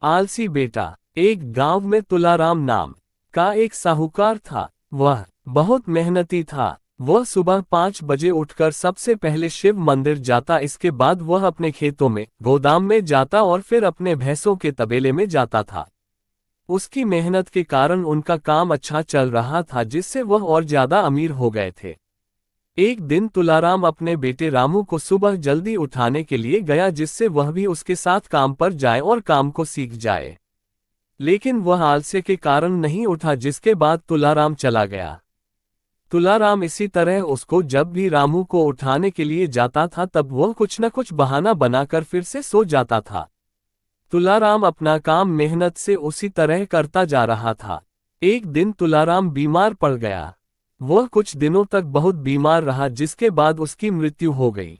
आलसी बेटा। एक गांव में तुलाराम नाम का एक साहूकार था। वह बहुत मेहनती था। वह सुबह 5 बजे उठकर सबसे पहले शिव मंदिर जाता, इसके बाद वह अपने खेतों में, गोदाम में जाता और फिर अपने भैंसों के तबेले में जाता था। उसकी मेहनत के कारण उनका काम अच्छा चल रहा था, जिससे वह और ज्यादा अमीर हो गए थे। एक दिन तुलाराम अपने बेटे रामू को सुबह जल्दी उठाने के लिए गया, जिससे वह भी उसके साथ काम पर जाए और काम को सीख जाए। लेकिन वह आलस्य के कारण नहीं उठा, जिसके बाद तुलाराम चला गया। तुलाराम इसी तरह उसको जब भी रामू को उठाने के लिए जाता था, तब वह कुछ न कुछ बहाना बनाकर फिर से सो जाता था। तुलाराम अपना काम मेहनत से उसी तरह करता जा रहा था। एक दिन तुलाराम बीमार पड़ गया। वह कुछ दिनों तक बहुत बीमार रहा, जिसके बाद उसकी मृत्यु हो गई।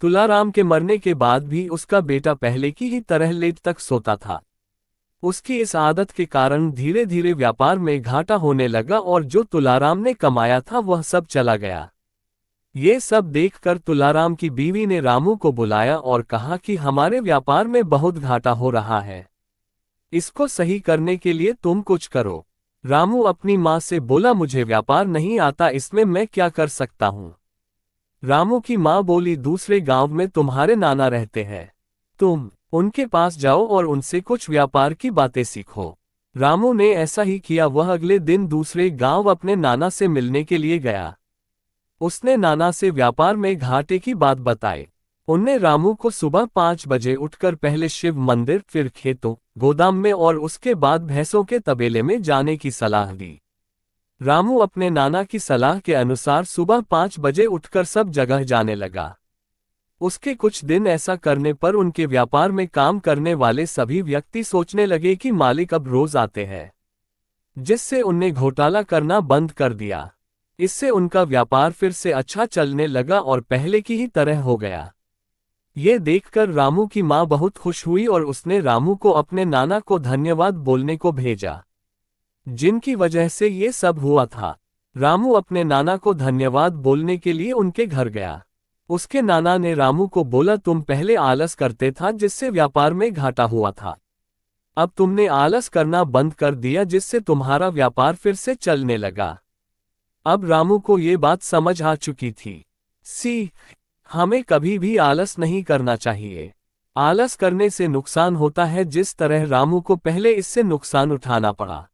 तुलाराम के मरने के बाद भी उसका बेटा पहले की ही तरह लेट तक सोता था। उसकी इस आदत के कारण धीरे धीरे व्यापार में घाटा होने लगा और जो तुलाराम ने कमाया था वह सब चला गया। ये सब देखकर तुलाराम की बीवी ने रामू को बुलाया और कहा कि हमारे व्यापार में बहुत घाटा हो रहा है। इसको सही करने के लिए तुम कुछ करो। रामू अपनी माँ से बोला, मुझे व्यापार नहीं आता, इसमें मैं क्या कर सकता हूँ। रामू की माँ बोली, दूसरे गांव में तुम्हारे नाना रहते हैं, तुम उनके पास जाओ और उनसे कुछ व्यापार की बातें सीखो। रामू ने ऐसा ही किया। वह अगले दिन दूसरे गांव अपने नाना से मिलने के लिए गया। उसने नाना से व्यापार में घाटे की बात बताई। उनने रामू को सुबह 5 बजे उठकर पहले शिव मंदिर, फिर खेतों, गोदाम में और उसके बाद भैंसों के तबेले में जाने की सलाह दी। रामू अपने नाना की सलाह के अनुसार सुबह 5 बजे उठकर सब जगह जाने लगा। उसके कुछ दिन ऐसा करने पर उनके व्यापार में काम करने वाले सभी व्यक्ति सोचने लगे कि मालिक अब रोज आते हैं, जिससे उनने घोटाला करना बंद कर दिया। इससे उनका व्यापार फिर से अच्छा चलने लगा और पहले की ही तरह हो गया। ये देखकर रामू की माँ बहुत खुश हुई और उसने रामू को अपने नाना को धन्यवाद बोलने को भेजा, जिनकी वजह से ये सब हुआ था। रामू अपने नाना को धन्यवाद बोलने के लिए उनके घर गया। उसके नाना ने रामू को बोला, तुम पहले आलस करते था, जिससे व्यापार में घाटा हुआ था। अब तुमने आलस करना बंद कर दिया, जिससे तुम्हारा व्यापार फिर से चलने लगा। अब रामू को ये बात समझ आ चुकी थी। हमें कभी भी आलस नहीं करना चाहिए। आलस करने से नुकसान होता है, जिस तरह रामू को पहले इससे नुकसान उठाना पड़ा।